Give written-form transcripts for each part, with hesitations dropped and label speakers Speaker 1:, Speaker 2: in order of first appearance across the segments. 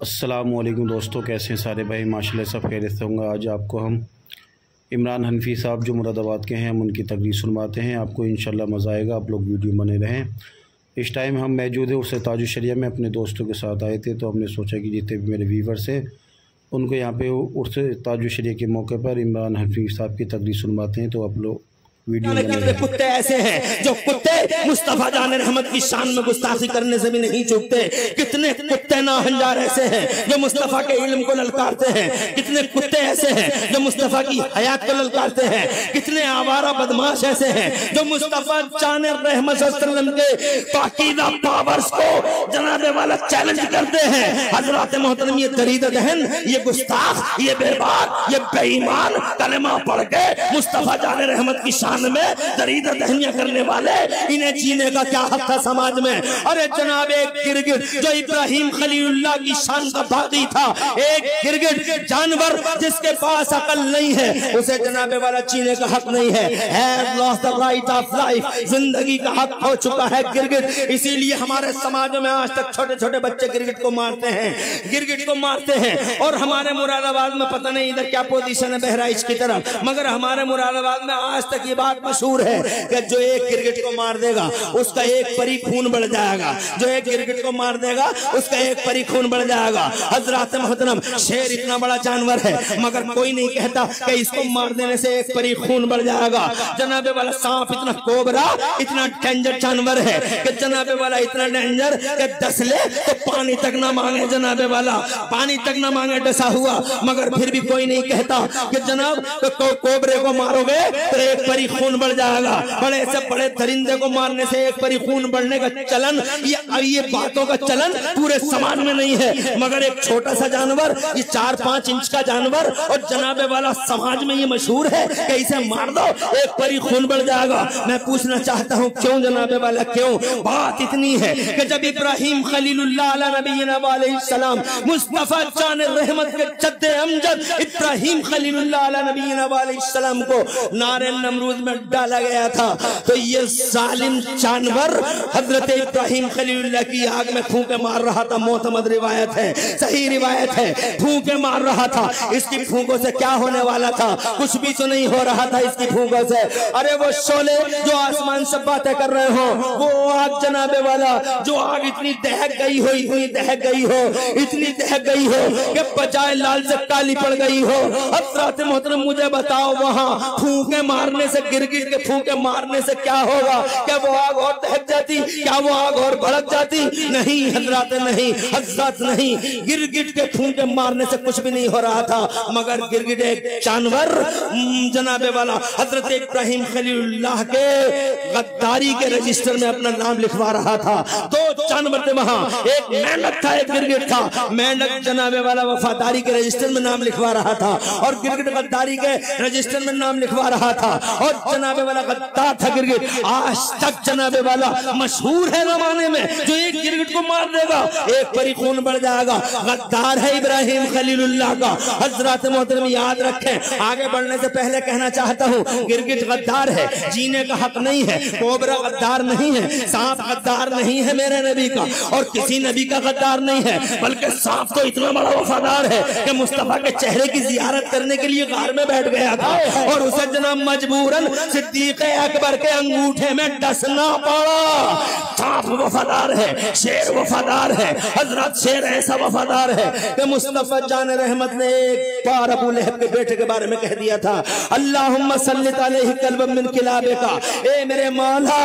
Speaker 1: अस्सलामुअलैकुम दोस्तों, कैसे हैं सारे भाई? माशाल्लाह सब खैरियत से होंगे। आज आपको हम इमरान हनफी साहब जो मुरादाबाद के हैं हम उनकी तकरीर सुनवाते हैं। आपको इंशाल्लाह मज़ा आएगा, आप लोग वीडियो बने रहें। इस टाइम हम मौजूद हैं उर्स ताजुश शरिया में, अपने दोस्तों के साथ आए थे, तो हमने सोचा कि जितने भी मेरे व्यूवर्स हैं उनको यहाँ पे उर्स ताजुश शरिया के मौके पर इमरान हनफी साहब की तकरीर सुनवाते हैं। तो आप लोग
Speaker 2: कितने कुत्ते ऐसे हैं जो कुत्ते मुस्तफा जान रहमत की शान में गुस्ताखी करने से भी नहीं चूकते। कितने कुत्ते नाहंजार ऐसे हैं जो मुस्तफा के इल्म को ललकारते हैं। कितने कुत्ते ऐसे हैं जो मुस्तफा की हयात को ललकारते हैं। कितने आवारा बदमाश ऐसे हैं जो मुस्तफा जान रहमत सल्लल्लाहु अलैहि वसल्लम के पाकीज़ा पावर्स को जनाबे वाला चैलेंज करते हैं। हजरत मोहतरम ये दरीद दहन, ये गुस्ताख, ये बेबाक, ये बेईमान कलमा पढ़ के मुस्तफा जान रहमत की शान में दरीद दहनिया करने वाले, इन्हें जीने का क्या हक था समाज में? अरे जनाब, एक गिरगिट जो इब्राहिम खलीलुल्लाह की शान का बागी था, एक गिरगिट जानवर जिसके पास अकल नहीं है, उसे जनाबे वाला जीने का हक नहीं है। Has lost the right of life, जिंदगी का हक हो चुका है गिरगिट। इसीलिए हमारे समाज में आज तक छोटे छोटे बच्चे गिरगिट को मारते हैं, गिरगिट को मारते हैं। और हमारे मुरादाबाद में पता नहीं इधर क्या पोजीशन है बहराइच की तरफ, मगर हमारे मुरादाबाद में आज तक ये बात मशहूर है कि जो एक गिरगिट को मार देगा उसका एक परी खून बढ़ जाएगा। जो एक गिरगिट को मार देगा उसका एक परी खून बढ़ जाएगा। हजरत मोहतरम, शेर इतना बड़ा जानवर है मगर कोई नहीं कहता कि इसको मार देने से एक परी खून बढ़ जाएगा। जनाबे वाला सांप इतना कोबरा, इतना डेंजर जानवर है कि जनाबे वाला इतना डेंजर कि डस ले तो पानी तक ना मांगे। जनाबे वाला पानी तक ना मांगे डसा हुआ, मगर फिर भी कोई नहीं कहता कि जनाब कोबरे को मारोगे तो एक परी खून बढ़ जाएगा। बड़े से बड़े दरिंदे को मारने से एक परी खून बढ़ने का चलन, ये बातों का चलन पूरे समाज में नहीं है, मगर एक छोटा सा जानवर, ये 4-5 इंच का जानवर, और जनाबे वाला समाज में ये मशहूर है कि इसे मार दो एक परी खून बढ़ जाएगा। मैं पूछना चाहता हूँ क्यों जनाबे वाला, क्यों? बात इतनी है कि जब इब्राहिम खलीलुल्लाह अला नबीना अलैहिस्सलाम मुस्तफा जान रहमत के जद्दे अमजद इब्राहिम खलीलुल्लाह अला नबीना अलैहिस्सलाम को नारे नमरूद में डाला गया था, तो ये जालिम जानवर हजरत इब्राहिम खलीलुल्लाह की आग में फूंके मार रहा था। मोतमद रिवायत है, सही रिवायत है, फूंके मार रहा था। इसकी फूंकों से क्या होने वाला था? कुछ भी तो नहीं हो रहा था इसकी फूंकों से। अरे वो शोले जो आसमान से बातें कर रहे हो, वो आग जनाबे वाला, जो आग इतनी दहक गई हो, इतनी दहक गई हो, इतनी दहक गई हो कि बजाय लाल से काली पड़ गई हो। हजरत मोहतरम, मुझे बताओ वहां फूंके मारने से, गिरगिट के फूंके मारने से क्या होगा? क्या वो आग और दहक जाती? क्या वो आग और भड़क जाती? नहीं हजरत, नहीं हजरत, नहीं। गिरगिट के फूंके मारने से कुछ भी नहीं हो रहा था, मगर गिरगिट एक जानवर जनाबे वाला हजरत इब्राहिम खलीलुल्लाह के गद्दारी के रजिस्टर में अपना नाम लिखवा रहा था। 2 जानवर थे वहां, एक मेंढक था, एक गिरगिट था। मेंढक जनाबे वाला वफादारी के रजिस्टर में नाम लिखवा रहा था और गिरगिट गद्दारी के रजिस्टर में नाम लिखवा रहा था। और जनाबे वाला गद्दार था गिरगिट। आज तक जनाबे वाला मशहूर है जमाने में, जो एक गिरगिट को मार देगा एक परी खून बढ़ जाएगा। गद्दार है इब्राहिम खलीलुल्लाह का। हजरत मोहतरम याद रखें। आगे बढ़ने से पहले कहना चाहता हूँ, गिरगिट गद्दार है, जीने का हक नहीं है। कोबरा गद्दार नहीं है, सांप गद्दार नहीं है मेरे नबी का, और किसी नबी का गद्दार नहीं है। बल्कि सांप तो इतना बड़ा वफादार है कि मुस्तफा के चेहरे की जियारत करने के लिए गार में बैठ गया था और उसे जनाब मजबूरन सिद्दीक अकबर के अंगूठे में डसना पड़ा। सांप वफादार है, शेर वफादार है। हजरत शेर ऐसा वफादार है कि मुस्तफा जान रहमत ने एक बार अबू लहब के बेटे के बारे में कह दिया था, अल्लाहुम्मा सल्लित अलैहि कल्बम मिन किलाबिका, ए मेरे मौला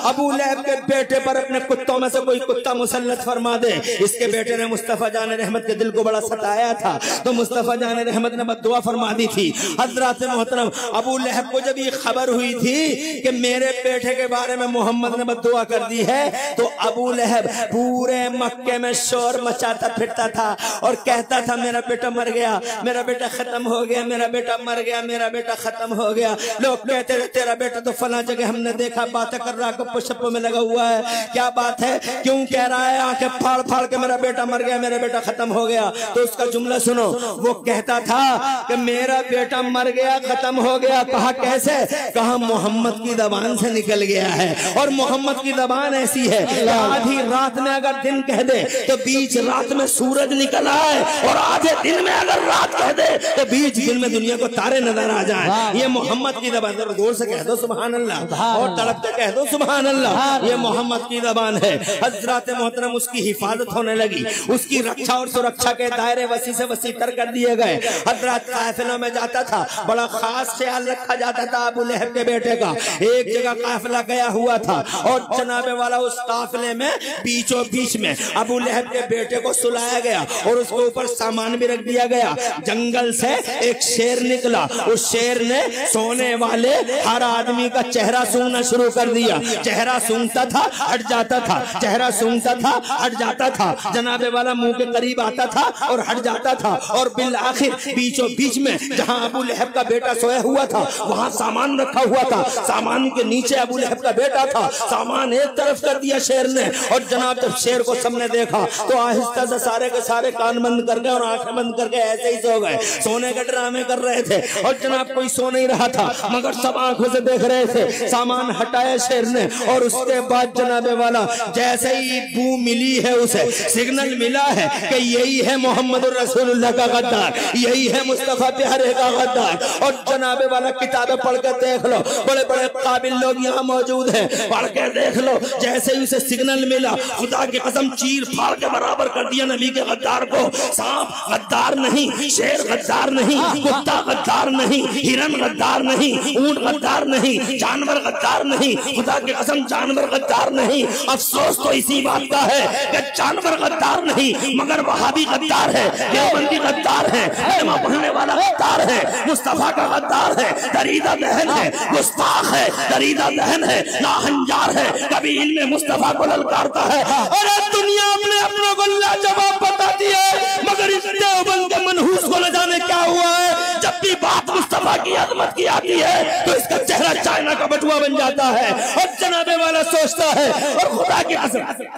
Speaker 2: अबू लहब के बेटे पर अपने कुत्तों में से कोई कुत्ता मुसल्लत फरमा दे। इसके बेटे ने मुस्तफा जान रहमत के दिल को बड़ा सताया था, तो मुस्तफा जान रहमत ने बद्दुआ फरमा दी थी। हजरत मोहतरम, अबू लहब को जब ये खबर हुई थी कि मेरे बेटे के बारे में मोहम्मद ने बद्दुआ कर दी है, तो अबू लहब पूरे मक्के में शोर मचाता फिरता था और कहता था मेरा बेटा मर गया, मेरा बेटा खत्म हो गया, मेरा बेटा मर गया, मेरा बेटा खत्म हो गया। लोग कहते थे तेरा बेटा तो फला जगह हमने देखा, बातें कर रहा, गप्पो शप्पो में लगा हुआ है, क्या बात है, क्यों कह रहा है आंखें फाड़ फाड़ के मेरा बेटा मर गया, मेरा बेटा खत्म हो गया? तो उसका जुमला सुनो। वो कहता था कि मेरा बेटा मर गया, खत्म हो गया। कहा कैसे? कहा मोहम्मद की जबान से निकल गया है। और मोहम्मद की जबान ऐसी है कि आधी रात में अगर दिन कह दे तो बीच रात में सूरज निकल आए, और आधे दिन में अगर रात कह दे तो बीच दिन में दुनिया को तारे नजर आ जाए। ये मोहम्मद की जबान। जोर से कह दो सुभान अल्लाह, और तड़प के कह दो सुभान अल्लाह। ये मोहम्मद की जबान है। हजरत मोहतरम उसकी हिफाजत होने लगी, उसकी रक्षा और सुरक्षा के दायरे वसी से वसी तर कर दिए गए। हजरत काफिलों में जाता था, बड़ा खास ख्याल रखा जाता था अबू लहब के बेटे का। एक जगह काफिला गया हुआ था और जनाबे वाला उस काफिले में बीचों बीच में अबू लहब के बेटे को सुलाया गया और उसके ऊपर सामान भी रख दिया गया। जंगल से एक शेर निकला, उस शेर ने सोने वाले हर आदमी का चेहरा सूंघना शुरू कर दिया। चेहरा सूंघता था, हट जाता था, चेहरा सूंघता था, हट जाता था, जनाबे वाला मुंह के करीब आता था और हट जाता था। और बिल आखिर बीचों बीच में जहां अबू लहब का बेटा सोया हुआ था वहां सामान रखा हुआ था, सामान के नीचे अबू लहब का बेटा था। सामान एक तरफ कर दिया शेर ने, और जनाब जब शेर को सबने देखा तो आहिस्ता से सारे के सारे कान बंद कर गए और आंखें बंद करके ऐसे ही सो गए। सोने के ड्रामे कर रहे थे और जनाब कोई सो नहीं रहा था, मगर सब आंखों से देख रहे थे। सामान हटाया शेर ने, और उसके बाद जनाबे वाला जैसे ही बू मिली है, उसे सिग्नल मिला है कि यही है मोहम्मद रसूलुल्लाह का गद्दार, यही है मुस्तफा प्यारे का गद्दार। और जनाबे वाला किताबें पढ़ के देख लो, बड़े बड़े काबिल लोग यहाँ मौजूद हैं, पढ़ के देख लो। जैसे ही उसे सिग्नल मिला, खुदा की कसम चीर फाड़ के बराबर कर दिया नबी के गद्दार को। सांप गद्दार नहीं, शेर गद्दार नहीं, कुत्ता गद्दार नहीं, हिरन गद्दार नहीं, ऊंट गद्दार नहीं, जानवर गद्दार नहीं, खुदा की कसम जानवर गद्दार नहीं। अफसोस तो इसी बात का है कि जानवर गद्दार नहीं मगर वहाबी गद्दार है, देवबंदी गद्दार है, कलमा पढ़ने वाला गद्दार है, मुस्तफा का गद्दार है, दरीदा दहन है, गुस्ताख है, दरीदा दहन है, नाहंजार है, कभी इनमें मुस्तफा को ललकारता है। अरे दुनिया अपने अपनों को लाजवाब बताती है, मगर इस देवबंद के मनहूस को न जाने क्या हुआ है। जब भी बात मुस्तफा की अजमत की आती है तो इसका चेहरा चाइना का बटुआ बन जाता है और जनाबे वाला सोचता है और खुदा की कसम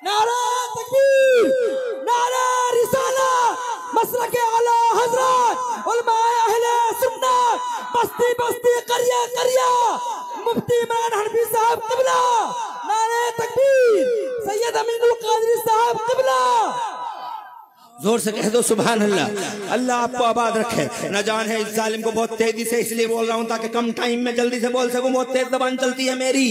Speaker 3: नारा तकबीर, नारा रिसाला, मसलके आला हजरत, उलमाए अहले सुन्नत, बस्ती बस्ती करिया करिया, मुफ्ती इमरान हनफी साहब क़िबला, नारे तकबीर, सैयद अमीनुल कादरी साहब क़िबला।
Speaker 2: जोर से कह दो सुभान अल्लाह। अल्लाह आपको आबाद रखे। न जान है इस जालिम को बहुत तेजी से इसलिए बोल रहा हूँ ताकि कम टाइम में जल्दी से बोल सकूं। बहुत तेज जबान चलती है मेरी,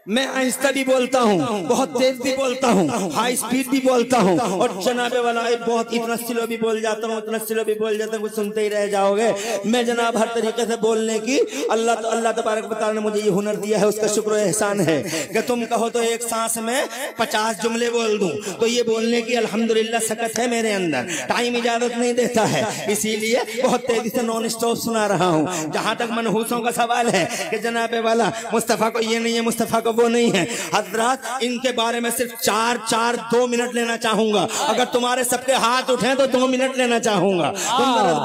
Speaker 2: मैं आहिस्ता भी बोलता हूँ, बहुत तेज भी बोलता हूँ, हाई स्पीड भी बोलता हूँ, और जनाबे वाला बहुत इतना स्लो भी बोल जाता हूँ, इतना स्लो भी बोल जाता हूँ, कुछ सुनते ही रह जाओगे। मैं जनाब हर तरीके से बोलने की अल्लाह तबारक व तआला ने मुझे ये हुनर दिया है, उसका शुक्र एहसान है कि तुम कहो तो एक सांस में 50 जुमले बोल दूं, तो ये बोलने की अल्हम्दुलिल्लाह सकत है मेरे अंदर। टाइम इजाजत नहीं देता है, इसीलिए बहुत तेजी से नॉन स्टॉप सुना रहा हूँ। जहां तक मनहूसों का सवाल है कि जनाबे वाला मुस्तफा को ये नहीं है, मुस्तफा को वो नहीं है, हजरत इनके बारे में सिर्फ 2 मिनट लेना चाहूंगा। अगर तुम्हारे सबके हाथ उठे तो 2 मिनट लेना चाहूंगा।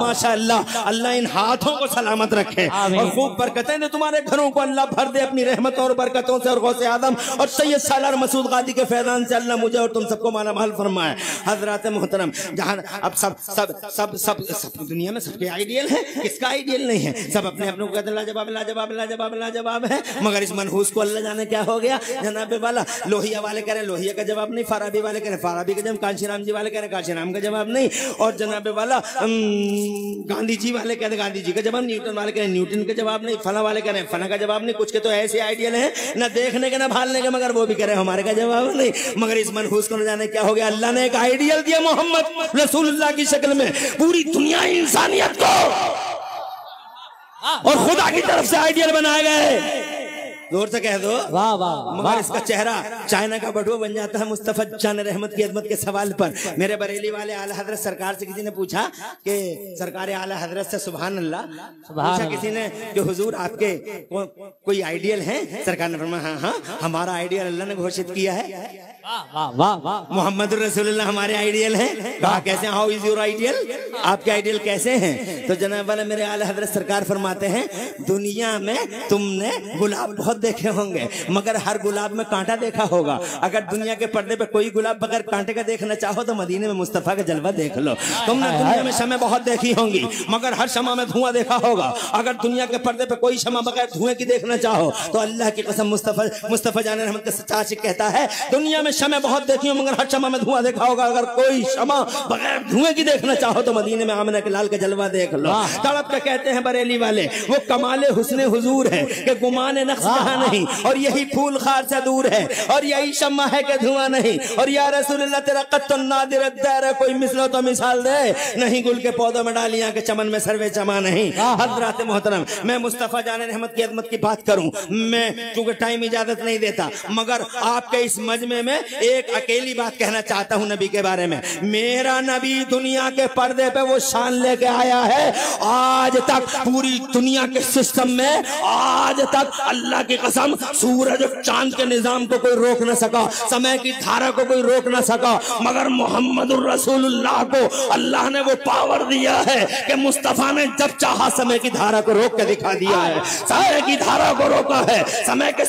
Speaker 2: माशाअल्लाह, अल्लाह इन हाथों को सलामत रखे और खूब बरकतें दे तुम्हारे घरों को, अल्लाह भर दे अपनी रहमतों और बरकतों से, और गौसे आदम और सैयद सालार मसूद गादी के फैजान से अल्लाह मुझे और तुम सबको माला माल फरमाए। हजरत मोहतरम, जहां अब सब सब सब सब सब दुनिया में सबके आइडियल है, किसका आइडियल नहीं है? सब अपने अपनों को कहते लाजवाब लाजवाब लाजवाब लाजवाब है, मगर इस मनहूस को अल्लाह जाने क्या हो गया। जनाबे वाला लोहिया वाले कह रहे लोहिया का जवाब नहीं, फाराबी वाले कह रहे फाराबी का जवाब, कांशीराम जी वाले कह रहे कांशीराम का जवाब नहीं, और जनाबे वाला गांधी जी वाले कह रहे गांधी जी का जवाब, न्यूटन वाले कह रहे न्यूटन का जवाब नहीं, फला वाले कह रहे फला का जवाब नहीं। कुछ के तो ऐसे आइडियल हैं न देखने के न भालने के, मगर वो भी कह रहे हमारे का जवाब नहीं। मगर इस मनहूस को न जाने क्या हो गया, अल्लाह ने एक आइडियल दिया मोहम्मद रसूलुल्लाह की शक्ल में, पूरी दुनिया इंसानियत को और खुदा की तरफ से आइडियल बनाए गए। जोर से कह दो
Speaker 3: वाह वाह।
Speaker 2: मगर इसका चेहरा चाइना का बटुआ बन जाता है मुस्तफा जान रहमत की अजमत के सवाल पर। मेरे बरेली वाले आला हजरत सरकार से किसी ने पूछा कि सरकार आला हजरत से सुभान अल्लाह, पूछा किसी ने कि हुजूर आपके कोई आइडियल है? सरकार ने फरमाया हाँ हाँ, हमारा आइडियल अल्लाह ने घोषित किया है। मोहम्मद रसूलुल्लाह हमारे आइडियल हैं। कहा कैसे, हाउ इज योर आइडियल, आपके आइडियल कैसे हैं? तो जनाब वाला मेरे आला हजरत सरकार फरमाते हैं, दुनिया में तुमने गुलाब बहुत देखे होंगे मगर हर गुलाब में कांटा देखा होगा। अगर दुनिया के पर्दे पे कोई गुलाब बगैर कांटे का देखना चाहो तो मदीने में मुस्तफा का जलवा देख लो। तुमने दुनिया में शमे बहुत देखी होंगी मगर हर शमा में धुआं देखा होगा। अगर दुनिया के पर्दे पे कोई शमा बगैर धुएं की देखना चाहो तो अल्लाह की कसम मुस्तफा जान रहमत का सच्चा आशिक कहता है, दुनिया में शमे बहुत देखी हो मगर हर शमा में धुआं देखा होगा। अगर कोई शमा बगैर धुएं की देखना चाहो तो मदीने में आमिना के लाल का जलवा देख लो। तड़प के कहते हैं बरेली वाले, वो कमाले हुस्ने हुजूर है कि गुमाने नक्श कहां नहीं, और यही फूल खार से दूर है, और यही शम्मा है कि धुआं नहीं, और या रसूलुल्लाह तेरा कत्तुन नादिर दार, कोई मिसलो तो मिसाल दे नहीं, गुल के पौधों में डालियां के चमन में सर्वे चमा नहीं। हजरात मोहतरम, मैं मुस्तफा जान रहमत की अजमत की बात करूं, मैं चूंकि टाइम इजाजत नहीं देता मगर आपके इस मजमे में एक अकेली बात कहना चाहता हूं नबी के बारे में। मेरा नबी दुनिया के पर्दे पे वो शान लेके आया है, आज तक पूरी दुनिया के सिस्टम में आज तक अल्लाह की कसम सूरज और चांद के निजाम को कोई रोक न सका, समय की धारा को कोई रोक न सका, मगर मोहम्मदुर रसूलुल्लाह को अल्लाह ने वो पावर दिया है कि मुस्तफा ने जब चाहा समय की धारा को रोक के दिखा दिया है, समय की धारा को रोका है, समय के